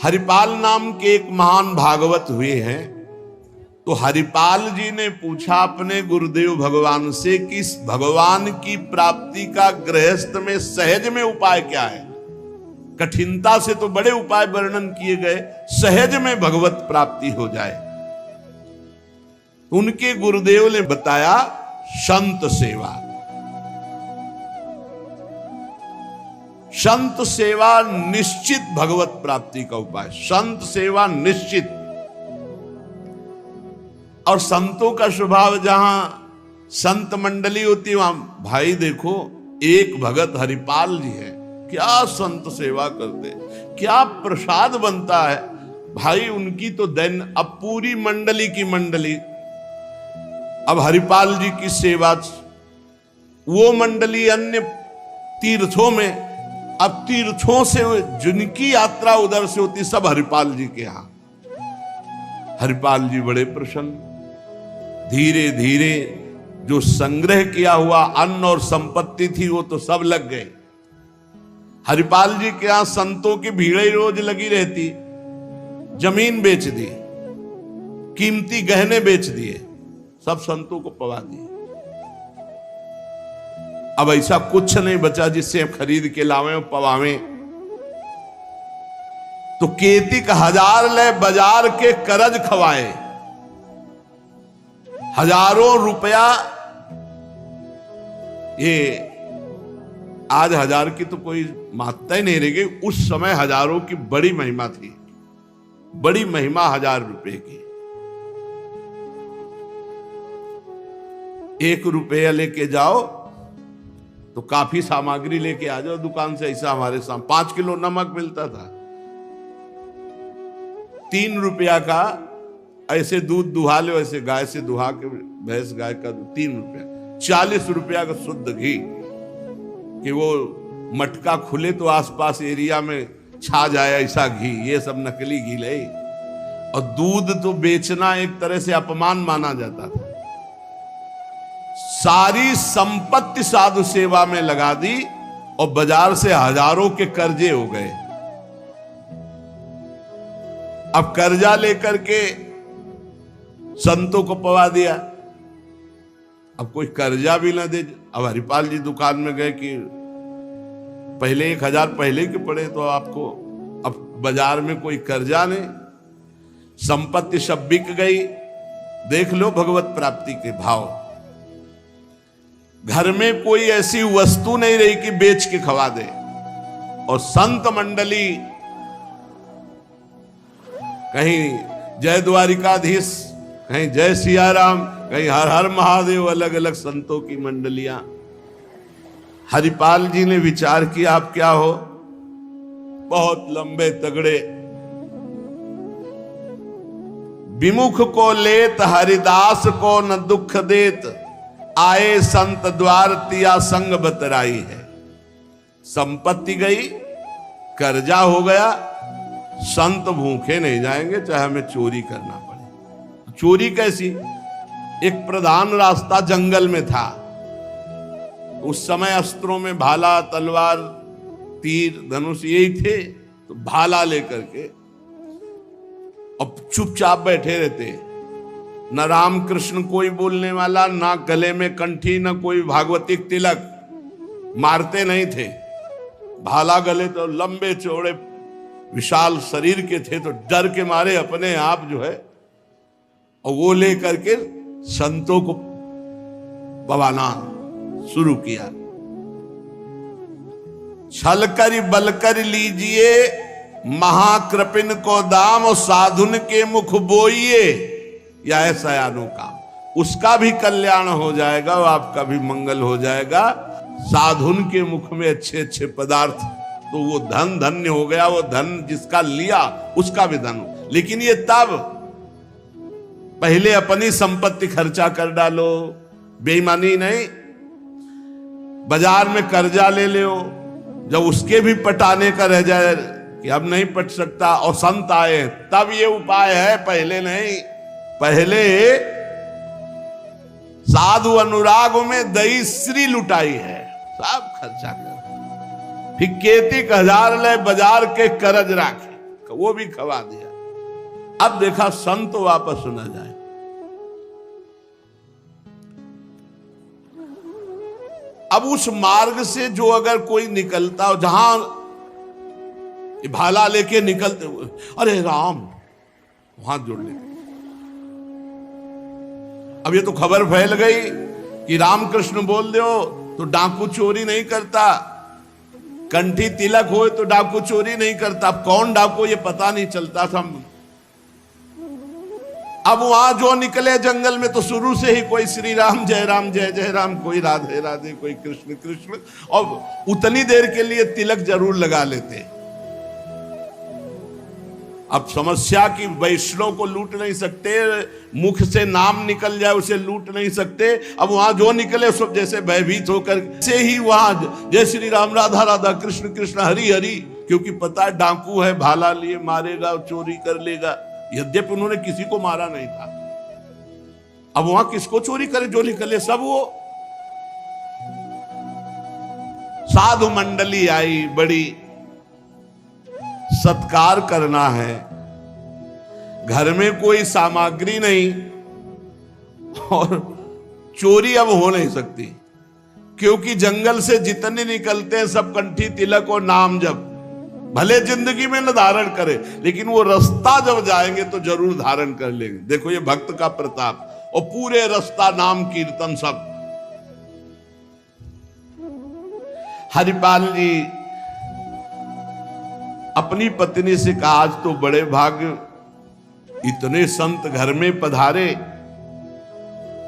हरिपाल नाम के एक महान भागवत हुए हैं। तो हरिपाल जी ने पूछा अपने गुरुदेव भगवान से कि इस भगवान की प्राप्ति का गृहस्थ में सहज में उपाय क्या है। कठिनता से तो बड़े उपाय वर्णन किए गए, सहज में भगवत प्राप्ति हो जाए। उनके गुरुदेव ने बताया संत सेवा। संत सेवा निश्चित भगवत प्राप्ति का उपाय, संत सेवा निश्चित। और संतों का स्वभाव, जहां संत मंडली होती है वहां, भाई देखो एक भगत हरिपाल जी है, क्या संत सेवा करते, क्या प्रसाद बनता है भाई उनकी तो दैन। अब पूरी मंडली की मंडली, अब हरिपाल जी की सेवा, वो मंडली अन्य तीर्थों में, अब तीर्थों से जिनकी यात्रा उधर से होती सब हरिपाल जी के यहां। हरिपाल जी बड़े प्रसन्न, धीरे धीरे जो संग्रह किया हुआ अन्न और संपत्ति थी वो तो सब लग गए। हरिपाल जी के यहां संतों की भीड़ रोज लगी रहती। जमीन बेच दी, कीमती गहने बेच दिए, सब संतों को पवा दिए। अब ऐसा कुछ नहीं बचा जिससे खरीद के लावें और पवावें। तो केतिक 1000 ले बाजार के करज खवाए, हजारों रुपया। ये आज 1000 की तो कोई महत्ता ही नहीं रह गई, उस समय हजारों की बड़ी महिमा थी, बड़ी महिमा 1000 रुपए की। 1 रुपया लेके जाओ तो काफी सामग्री लेके आ जाओ दुकान से। ऐसा हमारे सामने 5 किलो नमक मिलता था, 3 रुपया का ऐसे दूध दुहा लो, ऐसे गाय से दुहा के, भैंस गाय का 3 रुपया, 40 रुपया का शुद्ध घी, कि वो मटका खुले तो आसपास एरिया में छा जाए ऐसा घी। ये सब नकली घी ले। और दूध तो बेचना एक तरह से अपमान माना जाता था। सारी संपत्ति साधु सेवा में लगा दी और बाजार से हजारों के कर्जे हो गए। अब कर्जा लेकर के संतों को पवा दिया। अब कोई कर्जा भी ना दे। अब हरिपाल जी दुकान में गए कि पहले 1000 पहले के पड़े तो आपको, अब बाजार में कोई कर्जा नहीं, संपत्ति सब बिक गई। देख लो भगवत प्राप्ति के भाव। घर में कोई ऐसी वस्तु नहीं रही कि बेच के खवा दे। और संत मंडली, कहीं जय द्वारिकाधीश, कहीं जय सिया राम, कहीं हर हर महादेव, अलग अलग संतों की मंडलियां। हरिपाल जी ने विचार किया आप क्या हो, बहुत लंबे तगड़े। विमुख को लेत हरिदास को न दुख देत, आए संत द्वार तिया संग बतराई है। संपत्ति गई, कर्जा हो गया, संत भूखे नहीं जाएंगे चाहे हमें चोरी करना पड़े। चोरी कैसी, एक प्रधान रास्ता जंगल में था। उस समय अस्त्रों में भाला, तलवार, तीर, धनुष यही थे। तो भाला लेकर के अब चुपचाप बैठे रहते, न राम कृष्ण कोई बोलने वाला, ना गले में कंठी, न कोई भागवतिक तिलक, मारते नहीं थे। भाला गले तो लंबे चौड़े विशाल शरीर के थे, तो डर के मारे अपने आप जो है, और वो लेकर के संतों को पवाना शुरू किया। छल कर बल कर लीजिए महाकृपिन को दाम, और साधुन के मुख बोइए, या ऐसा अनोखा, उसका भी कल्याण हो जाएगा और आपका भी मंगल हो जाएगा। साधुन के मुख में अच्छे अच्छे पदार्थ, तो वो धन धन्य हो गया। वो धन जिसका लिया उसका भी धन। लेकिन ये तब, पहले अपनी संपत्ति खर्चा कर डालो, बेईमानी नहीं। बाजार में कर्जा ले लो, जब उसके भी पटाने का रह जाए कि अब नहीं पट सकता और संत आए, तब ये उपाय है, पहले नहीं। पहले साधु अनुराग में दही श्री लुटाई है, सब खर्चा कर। फिर केतिक 1000 ले बाजार के करज राखे। वो भी खवा दिया। अब देखा संत वापस न जाए। अब उस मार्ग से जो अगर कोई निकलता हो, जहां भाला लेके निकलते, अरे राम, हाथ जोड़ ले। अब ये तो खबर फैल गई कि रामकृष्ण बोल दो तो डाकू चोरी नहीं करता, कंठी तिलक हो तो डाकू चोरी नहीं करता। अब कौन डाकू ये पता नहीं चलता था। अब वहां जो निकले जंगल में तो शुरू से ही कोई श्री राम जय जय राम, कोई राधे राधे, कोई कृष्ण कृष्ण, और उतनी देर के लिए तिलक जरूर लगा लेते। अब समस्या की वैष्णव को लूट नहीं सकते, मुख से नाम निकल जाए उसे लूट नहीं सकते। अब वहां जो निकले सब जैसे भयभीत होकर से ही वहां जय श्री राम राधा राधा कृष्ण कृष्ण हरि हरि, क्योंकि पता है डाकू है, भाला लिए मारेगा, चोरी कर लेगा। यद्यपि उन्होंने किसी को मारा नहीं था। अब वहां किसको चोरी करे, जो निकले सब वो। साधु मंडली आई, बड़ी सत्कार करना है, घर में कोई सामग्री नहीं और चोरी अब हो नहीं सकती, क्योंकि जंगल से जितने निकलते हैं सब कंठी तिलक और नाम जप। भले जिंदगी में न धारण करे, लेकिन वो रास्ता जब जाएंगे तो जरूर धारण कर लेंगे। देखो ये भक्त का प्रताप, और पूरे रास्ता नाम कीर्तन सब। हरिपाल जी अपनी पत्नी से कहा, आज तो बड़े भाग्य, इतने संत घर में पधारे,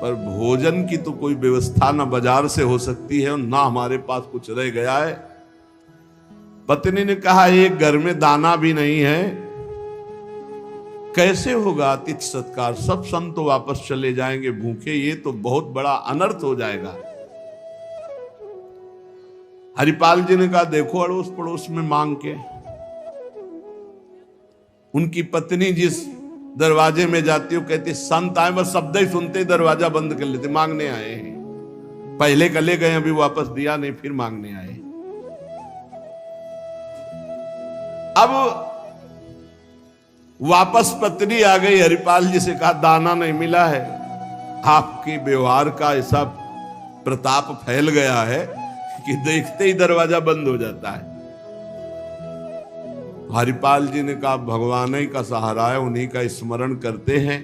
पर भोजन की तो कोई व्यवस्था ना बाजार से हो सकती है और ना हमारे पास कुछ रह गया है। पत्नी ने कहा, एक घर में दाना भी नहीं है, कैसे होगा अतिथि सत्कार? सब संत तो वापस चले जाएंगे भूखे, ये तो बहुत बड़ा अनर्थ हो जाएगा। हरिपाल जी ने कहा, देखो अड़ोस पड़ोस में मांग के। उनकी पत्नी जिस दरवाजे में जाती हो, कहती संत आए, बस शब्द ही सुनते ही दरवाजा बंद कर लेते, मांगने आए हैं। पहले कले गए, अभी वापस दिया नहीं, फिर मांगने आए। अब वापस पत्नी आ गई, हरिपाल जी से कहा, दाना नहीं मिला है। आपके व्यवहार का ऐसा प्रताप फैल गया है कि देखते ही दरवाजा बंद हो जाता है। हरिपाल जी ने कहा, भगवान ही का सहारा है, उन्हीं का स्मरण करते हैं।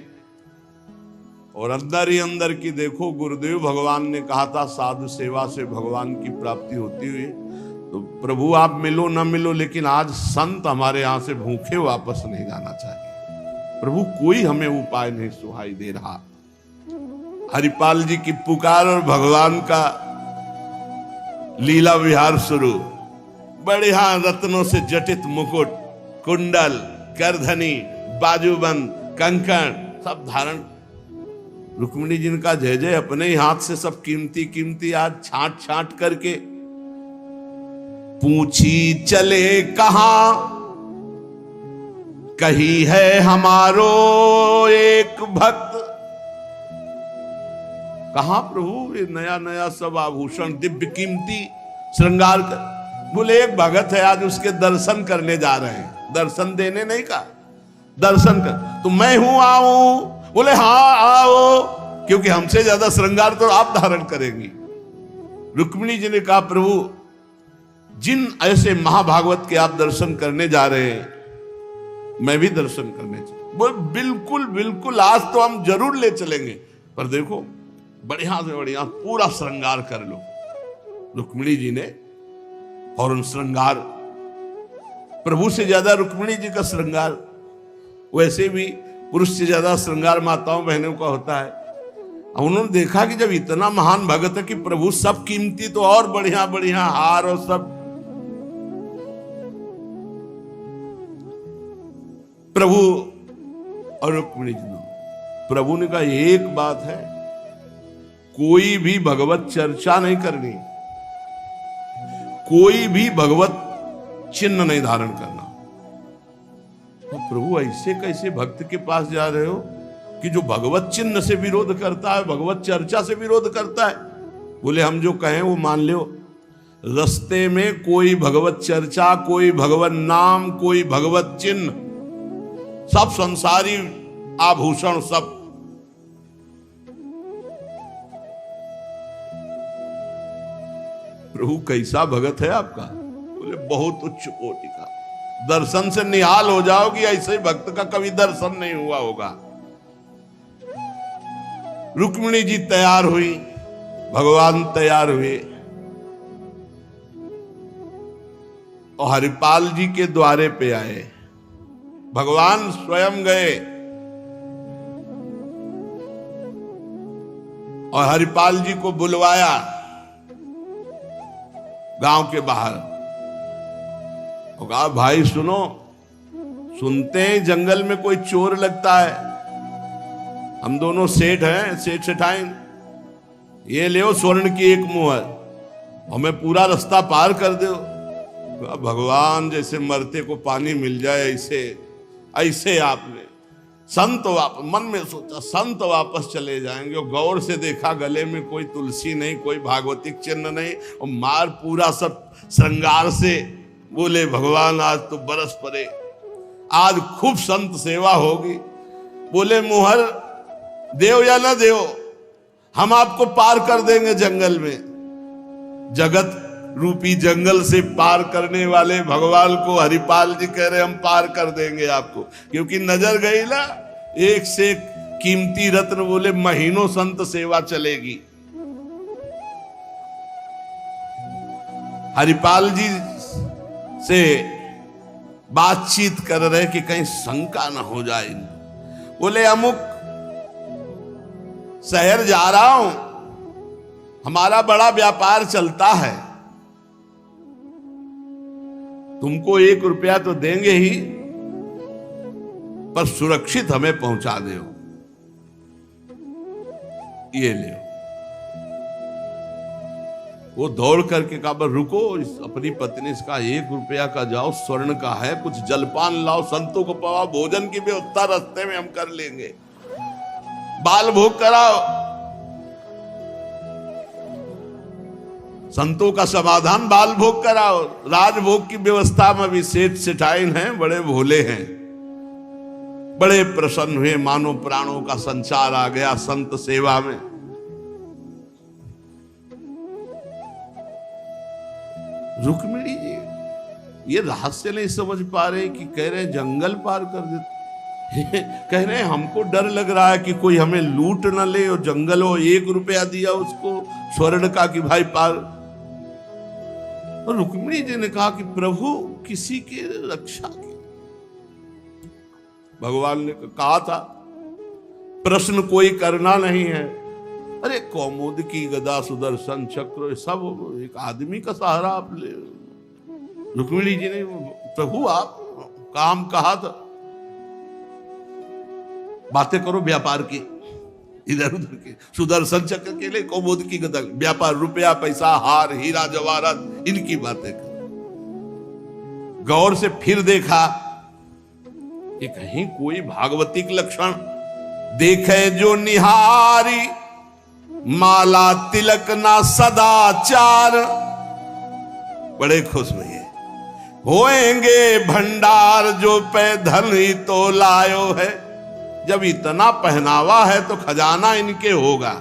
और अंदर ही अंदर की देखो, गुरुदेव भगवान ने कहा था साधु सेवा से भगवान की प्राप्ति होती हुई। तो प्रभु आप मिलो न मिलो, लेकिन आज संत हमारे यहां से भूखे वापस नहीं जाना चाहिए। प्रभु कोई हमें उपाय नहीं सुहाई दे रहा। हरिपाल जी की पुकार और भगवान का लीला विहार शुरू। बढ़िया रत्नों से जटित मुकुट, कुंडल, करधनी, बाजूबंद, कंकण सब धारण। रुक्मिणी जी का जय जय, अपने ही हाथ से सब कीमती कीमती आज छांट छांट करके। पूछी चले कहां, कही है हमारो एक भक्त। कहां प्रभु ये नया नया सब आभूषण दिव्य कीमती श्रृंगार कर। बोले एक भगत है, आज उसके दर्शन करने जा रहे हैं। दर्शन देने नहीं कहा, दर्शन कर। तो मैं हूं, आऊं? बोले हाँ आओ, क्योंकि हमसे ज्यादा श्रृंगार तो आप धारण करेंगी। रुक्मिणी जी ने कहा, प्रभु जिन ऐसे महाभागवत के आप दर्शन करने जा रहे हैं, मैं भी दर्शन करने चाहिए। बोल बिल्कुल बिल्कुल, आज तो हम जरूर ले चलेंगे, पर देखो बढ़िया से बढ़िया पूरा श्रृंगार कर लो। रुक्मिणी जी ने और उन श्रृंगार, प्रभु से ज्यादा रुक्मिणी जी का श्रृंगार, वैसे भी पुरुष से ज्यादा श्रृंगार माताओं बहनों का होता है। अब उन्होंने देखा कि जब इतना महान भगत है कि प्रभु सब कीमती, तो और बढ़िया बढ़िया हार और सब। प्रभु और रुक्मिणी जी, प्रभु ने कहा एक बात है, कोई भी भगवत चर्चा नहीं करनी, कोई भी भगवत चिन्ह नहीं धारण करना। तो प्रभु ऐसे कैसे भक्त के पास जा रहे हो कि जो भगवत चिन्ह से विरोध करता है, भगवत चर्चा से विरोध करता है? बोले हम जो कहें वो मान लो। रास्ते में कोई भगवत चर्चा, कोई भगवत नाम, कोई भगवत चिन्ह सब संसारी आभूषण सब। प्रभु कैसा भगत है आपका? बोले बहुत उच्च कोटि का, दर्शन से निहाल हो जाओगी, ऐसे भक्त का कभी दर्शन नहीं हुआ होगा। रुक्मिणी जी तैयार हुई, भगवान तैयार हुए और हरिपाल जी के द्वारे पे आए। भगवान स्वयं गए और हरिपाल जी को बुलवाया गांव के बाहर और कहा, भाई सुनो, सुनते हैं जंगल में कोई चोर लगता है, हम दोनों सेठ हैं, सेठ सेठाइन, ये ले स्वर्ण की एक मुहर हमें पूरा रास्ता पार कर दो। भगवान जैसे मरते को पानी मिल जाए ऐसे ऐसे आपने संत मन में सोचा संत वापस चले जाएंगे और गौर से देखा गले में कोई तुलसी नहीं, कोई भागवतिक चिन्ह नहीं और मार पूरा सब श्रृंगार से। बोले भगवान आज तो बरस पड़े, आज खूब संत सेवा होगी। बोले मुहर देव या ना देव, हम आपको पार कर देंगे जंगल में। जगत रूपी जंगल से पार करने वाले भगवान को हरिपाल जी कह रहे हम पार कर देंगे आपको, क्योंकि नजर गई ना एक से एक कीमती रत्न। बोले महीनों संत सेवा चलेगी। हरिपाल जी से बातचीत कर रहे कि कहीं शंका ना हो जाए। बोले अमुक शहर जा रहा हूं, हमारा बड़ा व्यापार चलता है, तुमको 1 रुपया तो देंगे ही, पर सुरक्षित हमें पहुंचा दो, ये ले। वो दौड़ करके कहा, रुको, अपनी पत्नी से कहा 1 रुपया का जाओ, स्वर्ण का है, कुछ जलपान लाओ, संतों को पवा, भोजन की व्यवस्था रास्ते में हम कर लेंगे, बाल भोग कराओ, संतों का समाधान बाल भोग कराओ। राजभोग की व्यवस्था में भी सेठ सेठाइन हैं, बड़े भोले हैं, बड़े प्रसन्न हुए, मानो प्राणों का संचार आ गया संत सेवा में। रुक्मिणी जी ये रहस्य नहीं समझ पा रहे कि कह रहे जंगल पार कर देते, कह रहे हमको डर लग रहा है कि कोई हमें लूट न ले, और जंगल हो 1 रुपया दिया उसको स्वर्ण का कि भाई पार। और रुक्मिणी जी ने कहा कि प्रभु किसी की रक्षा की। भगवान ने कहा था प्रश्न कोई करना नहीं है। अरे कौमुद की गदा सुदर्शन चक्र सब एक आदमी का सहारा आप ले। रुक्मिणी जी ने प्रभु आप काम कहा था, बातें करो व्यापार की, इधर उधर के, सुदर्शन चक्र के लिए कौमुद की गदा, व्यापार, रुपया पैसा, हार हीरा जवाहरात, इनकी बातें करो। गौर से फिर देखा कि कहीं कोई भागवतिक लक्षण देखे जो निहारी, माला तिलक ना सदाचार, बड़े खुश हुए। होएंगे भंडार जो पे धन ही तो लायो है। जब इतना पहनावा है तो खजाना इनके होगा,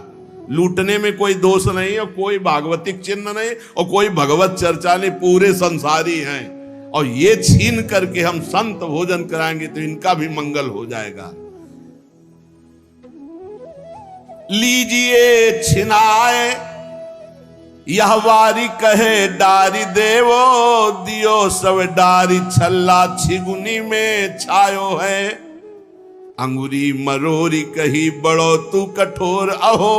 लूटने में कोई दोष नहीं और कोई भागवतिक चिन्ह नहीं और कोई भगवत चर्चा नहीं, पूरे संसारी हैं। और ये छीन करके हम संत भोजन कराएंगे तो इनका भी मंगल हो जाएगा। लीजिए छिनाए यह वारी कहे डारी देवो, दियो सब डारी छल्ला छिगुनी में छायो है। अंगुरी मरोरी कही बड़ो तू कठोर, अहो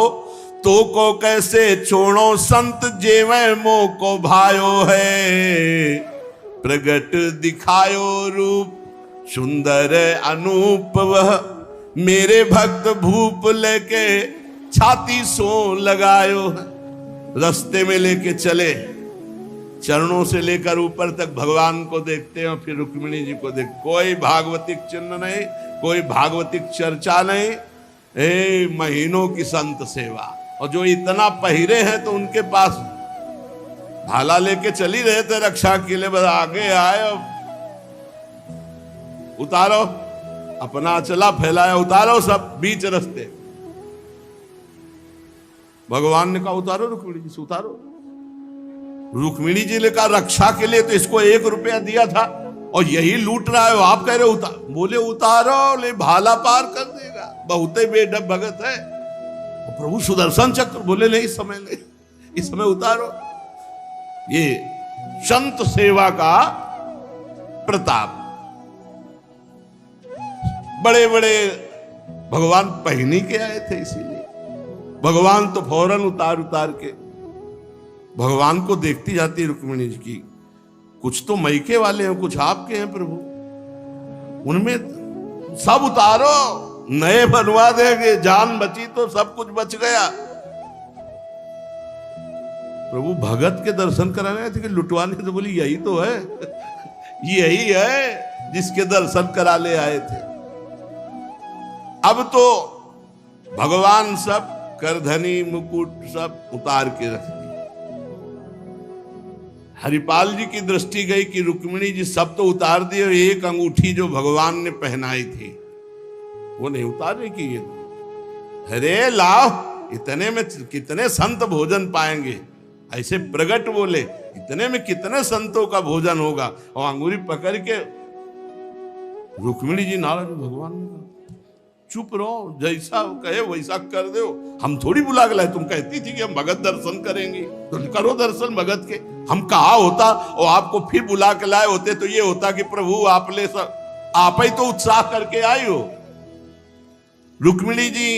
तो को कैसे छोड़ो संत जेवे मो को भायो है। प्रगट दिखायो रूप सुंदर अनूप, वह मेरे भक्त भूप लेके छाती सो लगायो है। रास्ते में लेके चले, चरणों से लेकर ऊपर तक भगवान को देखते हैं, फिर रुक्मिणी जी को देख। कोई भागवतिक चिन्ह नहीं, कोई भागवतिक चर्चा नहीं, महीनों की संत सेवा। और जो इतना पहिरे हैं तो उनके पास भाला लेके चली रहे थे रक्षा के लिए, बस आगे आए और उतारो। अपना चला फैलाया, उतारो सब बीच रास्ते। भगवान ने कहा उतारो रुक्मिणी जी से, उतारो। रुक्मिणी जी ने कहा रक्षा के लिए तो इसको 1 रुपया दिया था और यही लूट रहा है, आप कह रहे हो उतार। बोले उतारो, ले भाला पार कर देगा, बहुते बेढब भगत है। और प्रभु सुदर्शन चक्र, बोले नहीं इस समय नहीं, इस समय उतारो। ये संत सेवा का प्रताप। बड़े बड़े भगवान पहनी के आए थे, इसीलिए भगवान तो फौरन उतार के भगवान को देखती जाती रुक्मिणी जी की, कुछ तो मैके वाले हैं, कुछ आपके हैं प्रभु, उनमें सब उतारो, नए बनवा देंगे, जान बची तो सब कुछ बच गया। प्रभु भगत के दर्शन कराने आए थे कि लुटवाने? तो बोली यही तो है, यही है जिसके दर्शन करा ले आए थे। अब तो भगवान सब करधनी मुकुट सब उतार के रख दिए। हरिपाल जी की दृष्टि गई कि रुक्मिणी जी सब तो उतार दिए, एक अंगूठी जो भगवान ने पहनाई थी वो नहीं उतारने की। ये अरे लाओ, इतने में कितने संत भोजन पाएंगे, ऐसे प्रगट बोले, इतने में कितने संतों का भोजन होगा। और अंगूरी पकड़ के रुक्मिणी जी नाराज, भगवान ने कहा चुप रहो, जैसा कहे वैसा कर दो, हम थोड़ी बुला के लाए, तुम कहती थी कि हम भगत दर्शन करेंगे तो करो दर्शन भगत के। हम कहा होता और आपको फिर बुला के लाए होते तो ये होता कि प्रभु आप ही तो उत्साह करके आई हो। रुक्मिणी जी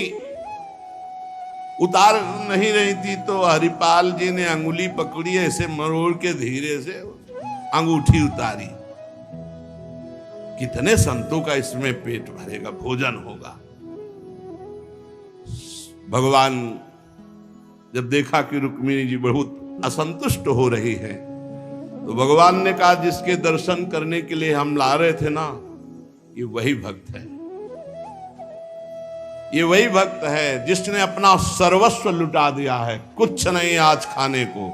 उतार नहीं रही थी तो हरिपाल जी ने अंगुली पकड़ी, ऐसे मरोड़ के धीरे से अंगूठी उतारी। कितने संतों का इसमें पेट भरेगा, भोजन होगा। भगवान जब देखा कि रुक्मिणी जी बहुत असंतुष्ट हो रही है तो भगवान ने कहा जिसके दर्शन करने के लिए हम ला रहे थे ना, ये वही भक्त है, ये वही भक्त है जिसने अपना सर्वस्व लुटा दिया है। कुछ नहीं आज खाने को,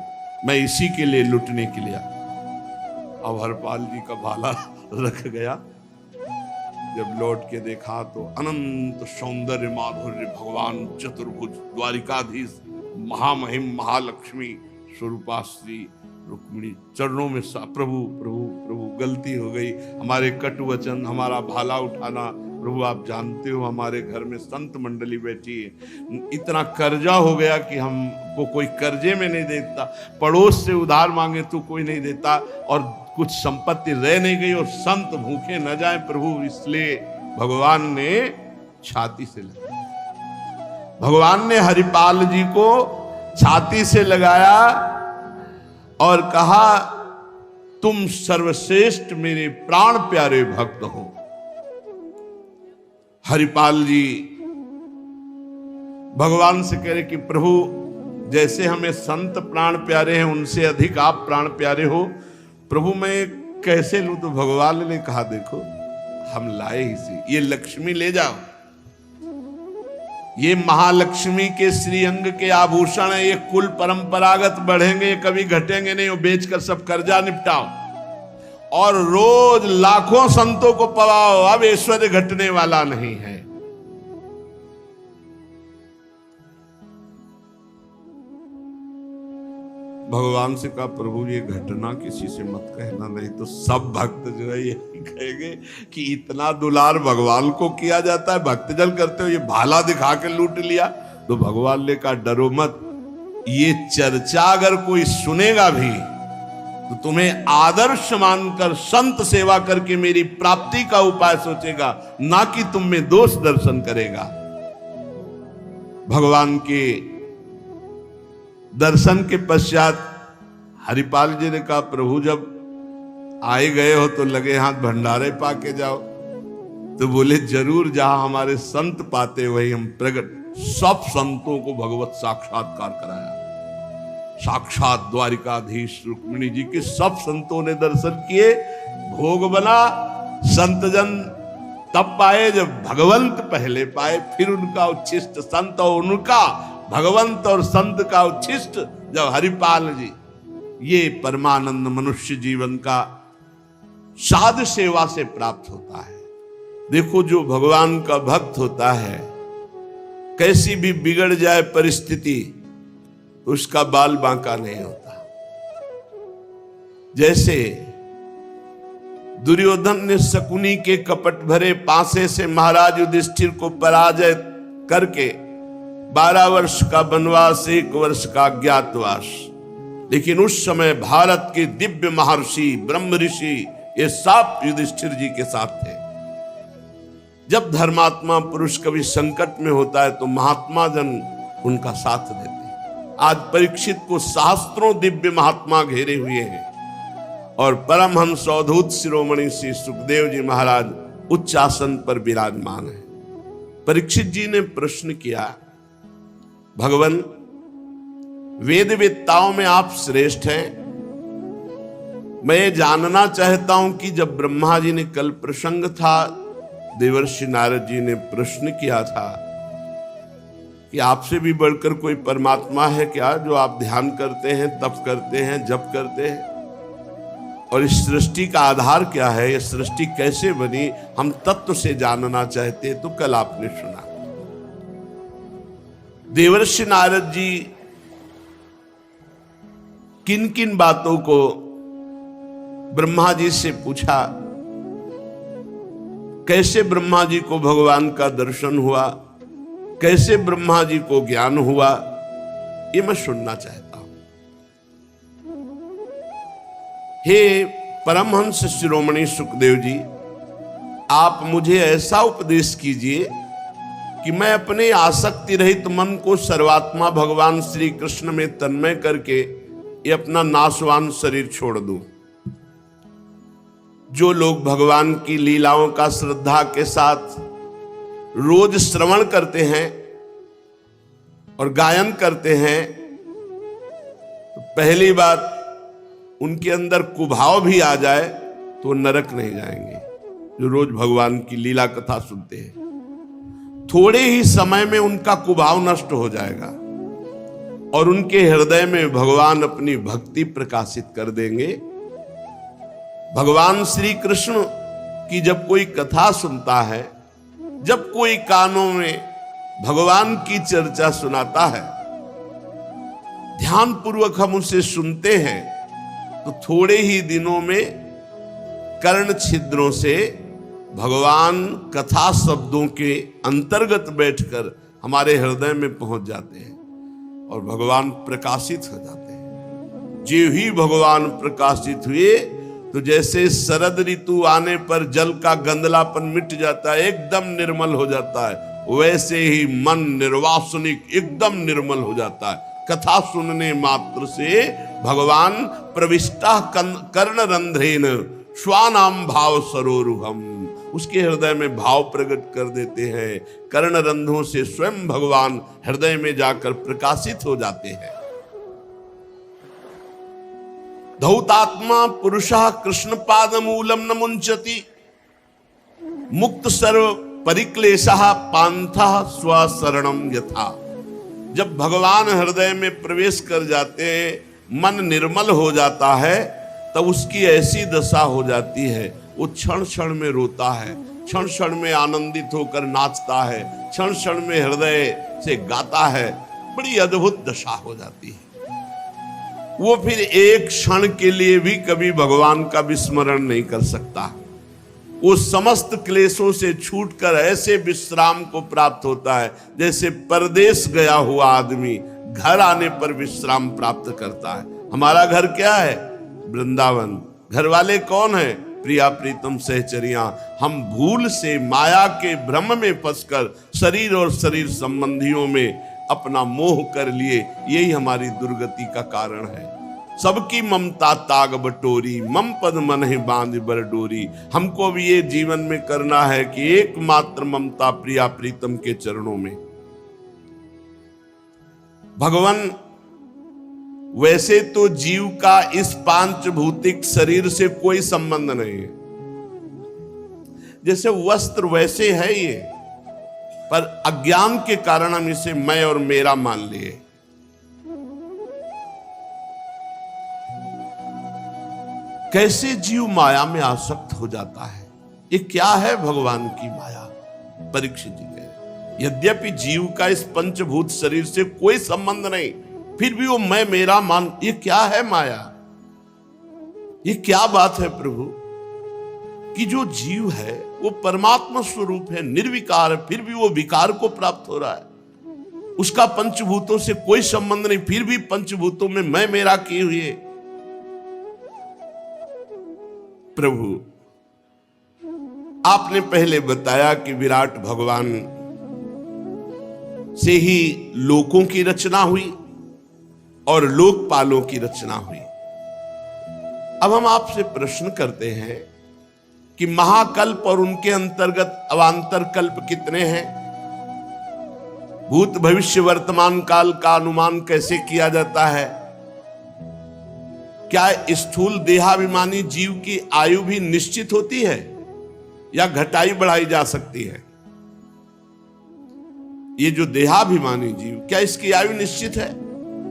मैं इसी के लिए लुटने के लिए। अब हरपाल जी का भाला रख गया। जब लौट के देखा तो अनंत सौंदर्य माधुर्य भगवान चतुर्भुज द्वारिकाधीश महामहिम महालक्ष्मी स्वरूपाश्री रुक्मिणी चरणों में प्रभु प्रभु प्रभु गलती हो गई, हमारे कटु वचन, हमारा भाला उठाना। प्रभु आप जानते हो हमारे घर में संत मंडली बैठी है, इतना कर्जा हो गया कि हमको कोई कर्जे में नहीं देता, पड़ोस से उधार मांगे तो कोई नहीं देता, और कुछ संपत्ति रह नहीं गई और संत भूखे न जाए प्रभु। इसलिए भगवान ने छाती से लगाया, भगवान ने हरिपाल जी को छाती से लगाया और कहा तुम सर्वश्रेष्ठ मेरे प्राण प्यारे भक्त हो। हरिपाल जी भगवान से कह रहे कि प्रभु जैसे हमें संत प्राण प्यारे हैं उनसे अधिक आप प्राण प्यारे हो, प्रभु मैं कैसे लूं? तो भगवान ने कहा देखो हम लाए ही से, ये लक्ष्मी ले जाओ, ये महालक्ष्मी के श्रीअंग के आभूषण है, ये कुल परंपरागत बढ़ेंगे, ये कभी घटेंगे नहीं, वो बेचकर सब कर्जा निपटाओ और रोज लाखों संतों को पवाओ, अब ऐश्वर्य घटने वाला नहीं है। भगवान से कहा प्रभु ये घटना किसी से मत कहना, नहीं तो सब भक्त जो है ये कहेंगे कि इतना दुलार भगवान को किया जाता है, भक्तजन करते हो, ये भाला दिखा के लूट लिया। तो भगवान ने कहा डरो मत, ये चर्चा अगर कोई सुनेगा भी तो तुम्हें आदर्श मानकर संत सेवा करके मेरी प्राप्ति का उपाय सोचेगा, ना कि तुम में दोष दर्शन करेगा। भगवान के दर्शन के पश्चात हरिपाल जी ने कहा प्रभु जब आए गए हो तो लगे हाथ भंडारे पाके जाओ। तो बोले जरूर, जहां हमारे संत पाते वही हम प्रकट। सब संतों को भगवत साक्षात्कार कराया, साक्षात द्वारिकाधीश रुक्मिणी जी के सब संतों ने दर्शन किए, भोग बना। संतजन तब पाए जब भगवंत पहले पाए, फिर उनका उच्छिष्ट संत और उनका भगवंत और संत का उच्छिष्ट जब हरिपाल जी। ये परमानंद मनुष्य जीवन का साध सेवा से प्राप्त होता है। देखो, जो भगवान का भक्त होता है, कैसी भी बिगड़ जाए परिस्थिति, तो उसका बाल बांका नहीं होता। जैसे दुर्योधन ने शकुनी के कपट भरे पासे से महाराज युधिष्ठिर को पराजय करके 12 वर्ष का वनवास, 1 वर्ष का अज्ञातवास, लेकिन उस समय भारत के दिव्य महर्षि ब्रह्म ऋषि ये सब युधिष्ठिर जी के साथ थे। जब धर्मात्मा पुरुष कभी संकट में होता है तो महात्मा जन उनका साथ देते हैं। आज परीक्षित को शास्त्रों दिव्य महात्मा घेरे हुए हैं और परमहंस अवधूत शिरोमणि श्री सुखदेव जी महाराज उच्च आसन पर विराजमान है। परीक्षित जी ने प्रश्न किया, भगवान, वेद वेत्ताओं में आप श्रेष्ठ हैं। मैं ये जानना चाहता हूं कि जब ब्रह्मा जी ने कल प्रसंग था, देवर्षि नारद जी ने प्रश्न किया था कि आपसे भी बढ़कर कोई परमात्मा है क्या, जो आप ध्यान करते हैं, तप करते हैं, जप करते हैं, और इस सृष्टि का आधार क्या है, ये सृष्टि कैसे बनी, हम तत्व से जानना चाहते हैं। तो कल आपने सुना देवर्षि नारद जी किन किन बातों को ब्रह्मा जी से पूछा, कैसे ब्रह्मा जी को भगवान का दर्शन हुआ, कैसे ब्रह्मा जी को ज्ञान हुआ, ये मैं सुनना चाहता हूं। हे परमहंस शिरोमणि सुखदेव जी, आप मुझे ऐसा उपदेश कीजिए कि मैं अपने आसक्ति रहित मन को सर्वात्मा भगवान श्री कृष्ण में तन्मय करके ये अपना नाशवान शरीर छोड़ दूं। जो लोग भगवान की लीलाओं का श्रद्धा के साथ रोज श्रवण करते हैं और गायन करते हैं, तो पहली बात, उनके अंदर कुभाव भी आ जाए तो नरक नहीं जाएंगे। जो रोज भगवान की लीला कथा सुनते हैं, थोड़े ही समय में उनका कुभाव नष्ट हो जाएगा और उनके हृदय में भगवान अपनी भक्ति प्रकाशित कर देंगे। भगवान श्री कृष्ण की जब कोई कथा सुनता है, जब कोई कानों में भगवान की चर्चा सुनाता है, ध्यान पूर्वक हम उसे सुनते हैं, तो थोड़े ही दिनों में कर्ण छिद्रों से भगवान कथा शब्दों के अंतर्गत बैठकर हमारे हृदय में पहुंच जाते हैं और भगवान प्रकाशित हो जाते हैं। जो ही भगवान प्रकाशित हुए तो जैसे शरद ऋतु आने पर जल का गंदलापन मिट जाता है, एकदम निर्मल हो जाता है, वैसे ही मन निर्वासनिक एकदम निर्मल हो जाता है। कथा सुनने मात्र से भगवान प्रविष्टा कर्ण रंध्रेन स्वानाम भाव सरोरुहम, उसके हृदय में भाव प्रकट कर देते हैं। कर्ण रंध्रों से स्वयं भगवान हृदय में जाकर प्रकाशित हो जाते हैं। धौतात्मा पुरुषः कृष्ण पाद मूलम न मुंचति, मुक्त सर्व परिक्लेशः पांथः स्वशरणम यथा। जब भगवान हृदय में प्रवेश कर जाते हैं, मन निर्मल हो जाता है, तब उसकी ऐसी दशा हो जाती है, वो क्षण क्षण में रोता है, क्षण क्षण में आनंदित होकर नाचता है, क्षण क्षण में हृदय से गाता है। बड़ी अद्भुत दशा हो जाती है। वो फिर एक क्षण के लिए भी कभी भगवान का विस्मरण नहीं कर सकता। वो समस्त क्लेशों से छूटकर ऐसे विश्राम को प्राप्त होता है जैसे परदेश गया हुआ आदमी घर आने पर विश्राम प्राप्त करता है। हमारा घर क्या है? वृंदावन। घर वाले कौन है? प्रिया प्रीतम सहचरियां। हम भूल से माया के भ्रम में फंसकर शरीर और शरीर संबंधियों में अपना मोह कर लिए, यही हमारी दुर्गति का कारण है। सबकी ममता ताग बटोरी, मम पद मन है बांध बर डोरी। हमको भी ये जीवन में करना है कि एकमात्र ममता प्रिया प्रीतम के चरणों में। भगवान, वैसे तो जीव का इस पांच भौतिक शरीर से कोई संबंध नहीं है। जैसे वस्त्र वैसे है ये, पर अज्ञान के कारण हम इसे मैं और मेरा मान लिए। कैसे जीव माया में आसक्त हो जाता है। ये क्या है भगवान की माया? परीक्षित जी कहे, यद्यपि जीव का इस पंचभूत शरीर से कोई संबंध नहीं, फिर भी वो मैं मेरा मान, ये क्या है माया? ये क्या बात है प्रभु कि जो जीव है वो परमात्मा स्वरूप है, निर्विकार है, फिर भी वो विकार को प्राप्त हो रहा है। उसका पंचभूतों से कोई संबंध नहीं, फिर भी पंचभूतों में मैं मेरा किए हुए। प्रभु आपने पहले बताया कि विराट भगवान से ही लोकों की रचना हुई और लोकपालों की रचना हुई। अब हम आपसे प्रश्न करते हैं कि महाकल्प और उनके अंतर्गत अवांतर कल्प कितने हैं? भूत भविष्य वर्तमान काल का अनुमान कैसे किया जाता है? क्या स्थूल देहाभिमानी जीव की आयु भी निश्चित होती है या घटाई बढ़ाई जा सकती है? ये जो देहाभिमानी जीव, क्या इसकी आयु निश्चित है?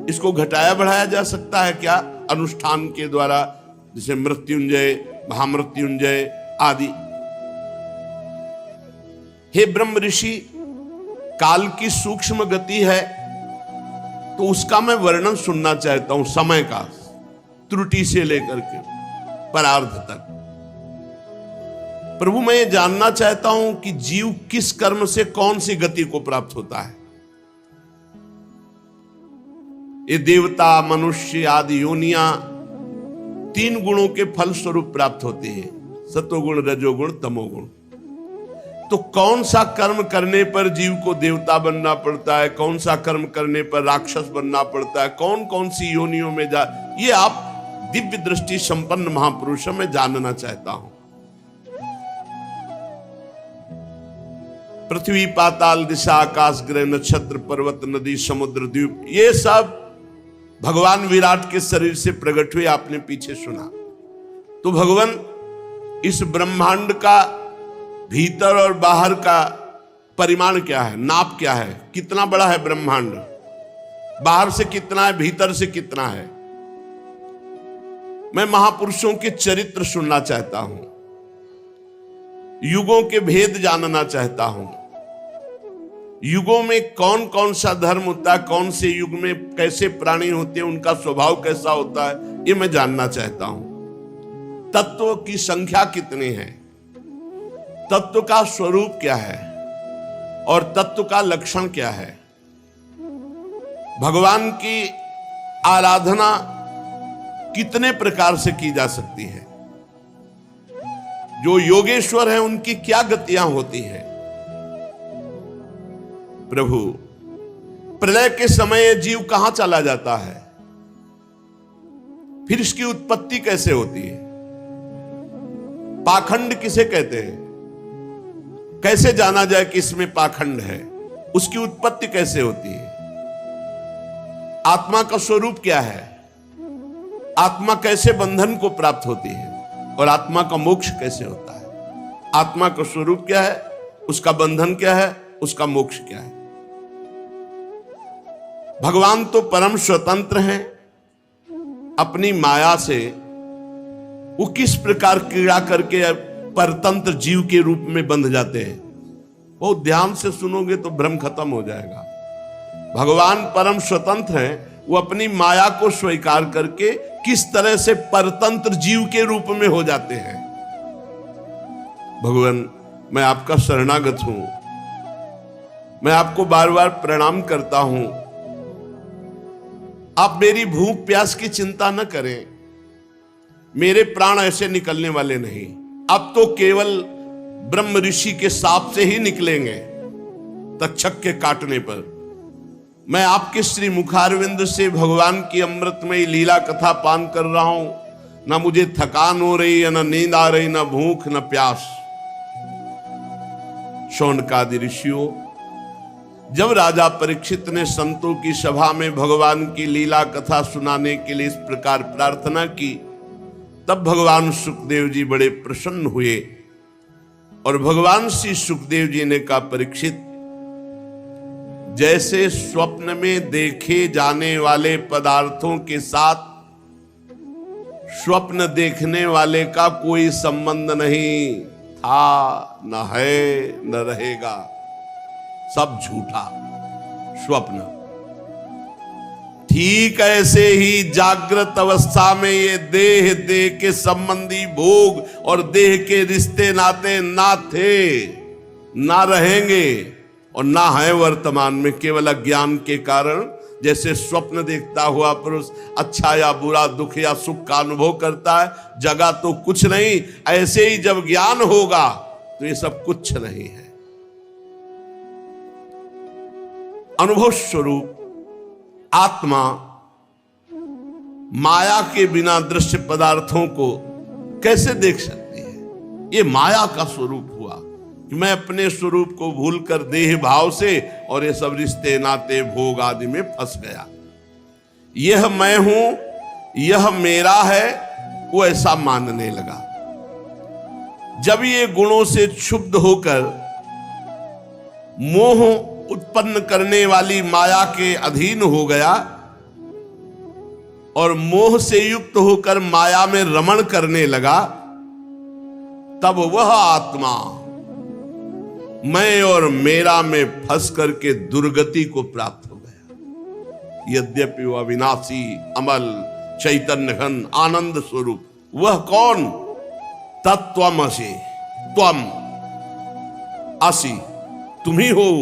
इसको घटाया बढ़ाया जा सकता है क्या अनुष्ठान के द्वारा, जैसे मृत्युंजय, महामृत्युंजय आदि? हे ब्रह्म ऋषि, काल की सूक्ष्म गति है तो उसका मैं वर्णन सुनना चाहता हूं, समय का, त्रुटि से लेकर के परार्ध तक। प्रभु मैं ये जानना चाहता हूं कि जीव किस कर्म से कौन सी गति को प्राप्त होता है। ये देवता, मनुष्य आदि योनियां तीन गुणों के फल स्वरूप प्राप्त होती है, सत्वगुण, रजोगुण, तमोगुण। तो कौन सा कर्म करने पर जीव को देवता बनना पड़ता है, कौन सा कर्म करने पर राक्षस बनना पड़ता है, कौन कौन सी योनियों में जा, ये आप दिव्य दृष्टि संपन्न महापुरुषों में जानना चाहता हूं। पृथ्वी, पाताल, दिशा, आकाश, ग्रह, नक्षत्र, पर्वत, नदी, समुद्र, द्वीप, ये सब भगवान विराट के शरीर से प्रकट हुए, आपने पीछे सुना। तो भगवान इस ब्रह्मांड का भीतर और बाहर का परिमाण क्या है, नाप क्या है? कितना बड़ा है ब्रह्मांड? बाहर से कितना है, भीतर से कितना है? मैं महापुरुषों के चरित्र सुनना चाहता हूं, युगों के भेद जानना चाहता हूं। युगों में कौन कौन सा धर्म होता है, कौन से युग में कैसे प्राणी होते हैं, उनका स्वभाव कैसा होता है, ये मैं जानना चाहता हूं। तत्वों की संख्या कितनी है, तत्व का स्वरूप क्या है और तत्व का लक्षण क्या है? भगवान की आराधना कितने प्रकार से की जा सकती है? जो योगेश्वर है उनकी क्या गतियां होती हैं? प्रभु प्रलय के समय जीव कहां चला जाता है, फिर इसकी उत्पत्ति कैसे होती है? पाखंड किसे कहते हैं? कैसे जाना जाए कि इसमें पाखंड है? उसकी उत्पत्ति कैसे होती है? आत्मा का स्वरूप क्या है? आत्मा कैसे बंधन को प्राप्त होती है और आत्मा का मोक्ष कैसे होता है? आत्मा का स्वरूप क्या है, उसका बंधन क्या है, उसका मोक्ष क्या है? भगवान तो परम स्वतंत्र हैं, अपनी माया से वो किस प्रकार क्रीड़ा करके परतंत्र जीव के रूप में बंध जाते हैं। बहुत ध्यान से सुनोगे तो भ्रम खत्म हो जाएगा। भगवान परम स्वतंत्र हैं, वो अपनी माया को स्वीकार करके किस तरह से परतंत्र जीव के रूप में हो जाते हैं। भगवान मैं आपका शरणागत हूं, मैं आपको बार बार प्रणाम करता हूं। आप मेरी भूख प्यास की चिंता न करें, मेरे प्राण ऐसे निकलने वाले नहीं, अब तो केवल ब्रह्म ऋषि के शाप से ही निकलेंगे, तक्षक के काटने पर। मैं आपके श्री मुखारविंद से भगवान की अमृतमयी लीला कथा पान कर रहा हूं, ना मुझे थकान हो रही है, ना नींद आ रही, ना भूख, ना प्यास। शौनकादि ऋषियों, जब राजा परीक्षित ने संतों की सभा में भगवान की लीला कथा सुनाने के लिए इस प्रकार प्रार्थना की, तब भगवान सुखदेव जी बड़े प्रसन्न हुए और भगवान श्री सुखदेव जी ने कहा, परीक्षित, जैसे स्वप्न में देखे जाने वाले पदार्थों के साथ स्वप्न देखने वाले का कोई संबंध नहीं, था, न है, न रहेगा, सब झूठा स्वप्न। ठीक ऐसे ही जागृत अवस्था में ये देह के संबंधी भोग और देह के रिश्ते नाते ना थे, ना रहेंगे और ना है वर्तमान में। केवल अज्ञान के कारण जैसे स्वप्न देखता हुआ पुरुष अच्छा या बुरा, दुख या सुख का अनुभव करता है, जगह तो कुछ नहीं, ऐसे ही जब ज्ञान होगा तो ये सब कुछ नहीं है। अनुभव स्वरूप आत्मा माया के बिना दृश्य पदार्थों को कैसे देख सकती है? ये माया का स्वरूप हुआ कि मैं अपने स्वरूप को भूलकर देह भाव से और ये सब रिश्ते नाते भोग आदि में फंस गया। यह मैं हूं, यह मेरा है, वो ऐसा मानने लगा। जब ये गुणों से क्षुब्ध होकर मोह उत्पन्न करने वाली माया के अधीन हो गया और मोह से युक्त होकर माया में रमण करने लगा, तब वह आत्मा मैं और मेरा में फंस करके दुर्गति को प्राप्त हो गया। यद्यपि वह अविनाशी, अमल, चैतन्य घन, आनंद स्वरूप, वह कौन? तत्त्वमसि, त्वम असि, तुम ही हो।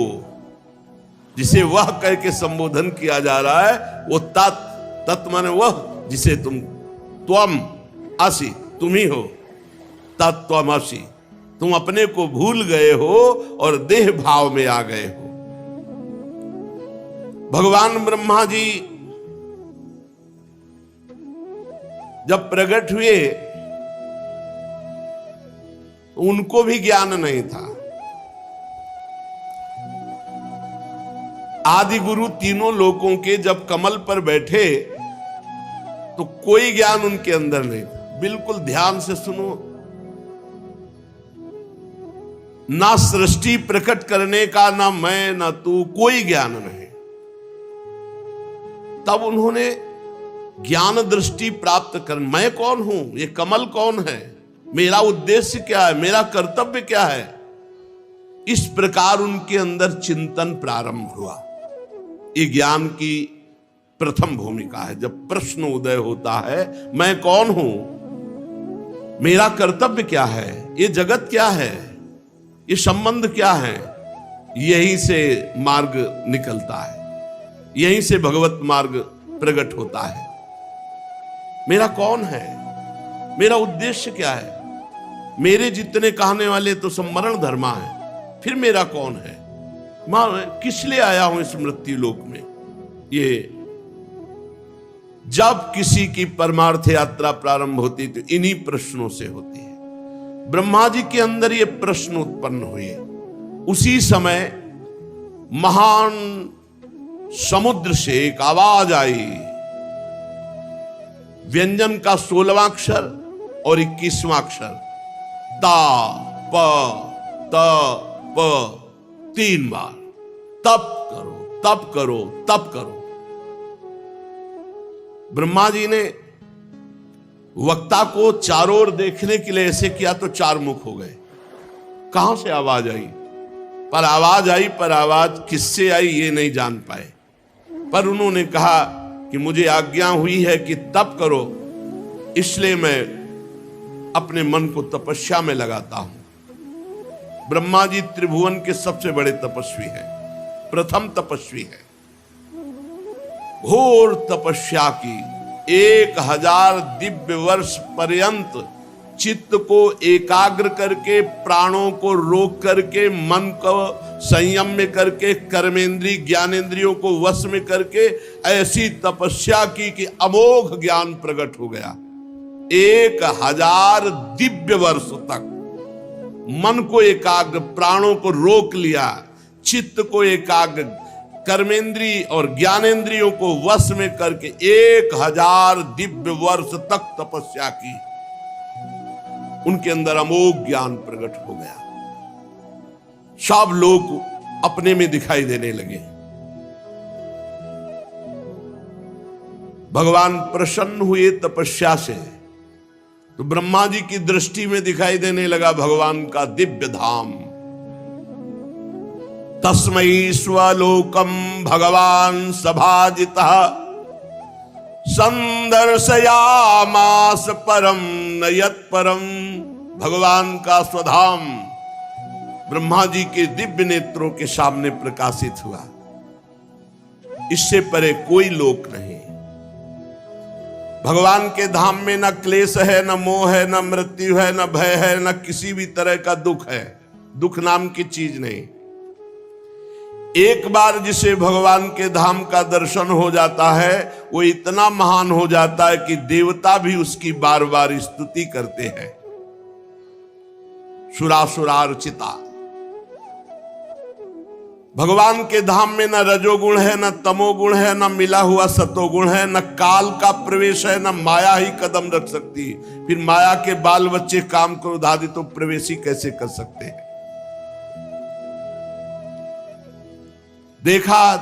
जिसे वह कह के संबोधन किया जा रहा है वो तत् माने वह जिसे तुम, त्वम असि, तुम ही हो। तत्त्वमसि, तुम अपने को भूल गए हो और देह भाव में आ गए हो। भगवान ब्रह्मा जी जब प्रकट हुए उनको भी ज्ञान नहीं था। आदि गुरु तीनों लोकों के जब कमल पर बैठे तो कोई ज्ञान उनके अंदर नहीं था। बिल्कुल ध्यान से सुनो, ना सृष्टि प्रकट करने का, ना मैं ना तू, कोई ज्ञान नहीं। तब उन्होंने ज्ञान दृष्टि प्राप्त कर, मैं कौन हूं, ये कमल कौन है, मेरा उद्देश्य क्या है, मेरा कर्तव्य क्या है, इस प्रकार उनके अंदर चिंतन प्रारंभ हुआ। ये ज्ञान की प्रथम भूमिका है। जब प्रश्न उदय होता है मैं कौन हूं, मेरा कर्तव्य क्या है, ये जगत क्या है, ये संबंध क्या है, यहीं से मार्ग निकलता है, यहीं से भगवत मार्ग प्रकट होता है। मेरा कौन है, मेरा उद्देश्य क्या है। मेरे जितने कहने वाले तो सम्मरण धर्मा है, फिर मेरा कौन है, मैं किस लिए आया हूं इस मृत्यु लोक में। ये जब किसी की परमार्थ यात्रा प्रारंभ होती तो इन्हीं प्रश्नों से होती है। ब्रह्मा जी के अंदर ये प्रश्न उत्पन्न हुए। उसी समय महान समुद्र से एक आवाज आई। व्यंजन का 16वां अक्षर और 21वां अक्षर, ता प त प, 3 बार। तप करो, तप करो, तप करो। ब्रह्मा जी ने वक्ता को चारों ओर देखने के लिए ऐसे किया तो 4 मुख हो गए। कहां से आवाज आई? पर आवाज आई, पर आवाज किससे आई ये नहीं जान पाए। पर उन्होंने कहा कि मुझे आज्ञा हुई है कि तप करो, इसलिए मैं अपने मन को तपस्या में लगाता हूं। ब्रह्मा जी त्रिभुवन के सबसे बड़े तपस्वी हैं, प्रथम तपस्वी हैं। घोर तपस्या की 1000 दिव्य वर्ष पर्यंत चित्त को एकाग्र करके, प्राणों को रोक करके, मन को संयम में करके, कर्मेंद्रिय ज्ञानेंद्रियों को वश में करके ऐसी तपस्या की कि अमोघ ज्ञान प्रकट हो गया। 1000 दिव्य वर्ष तक मन को एकाग्र, प्राणों को रोक लिया, चित्त को एकाग्र, कर्मेंद्रिय और ज्ञानेंद्रियों को वश में करके 1000 दिव्य वर्ष तक तपस्या की। उनके अंदर अमोघ ज्ञान प्रकट हो गया। सब लोग अपने में दिखाई देने लगे। भगवान प्रसन्न हुए तपस्या से तो ब्रह्मा जी की दृष्टि में दिखाई देने लगा भगवान का दिव्य धाम। तस्मै स्वलोकम भगवान सभाजितः संदर्शयामास परम नयत परम। भगवान का स्वधाम ब्रह्मा जी के दिव्य नेत्रों के सामने प्रकाशित हुआ। इससे परे कोई लोक नहीं। भगवान के धाम में न क्लेश है, न मोह है, न मृत्यु है, न भय है, न किसी भी तरह का दुख है। दुख नाम की चीज नहीं। एक बार जिसे भगवान के धाम का दर्शन हो जाता है वो इतना महान हो जाता है कि देवता भी उसकी बार बार स्तुति करते हैं। सुरासुरार्चिता। भगवान के धाम में न रजोगुण है, न तमोगुण है, न मिला हुआ सतोगुण है, न काल का प्रवेश है, न माया ही कदम रख सकती। फिर माया के बाल बच्चे काम क्रोध आदि तो प्रवेश ही कैसे कर सकते हैं। देखा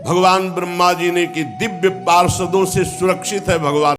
भगवान ब्रह्मा जी ने कि दिव्य पार्षदों से सुरक्षित है भगवान।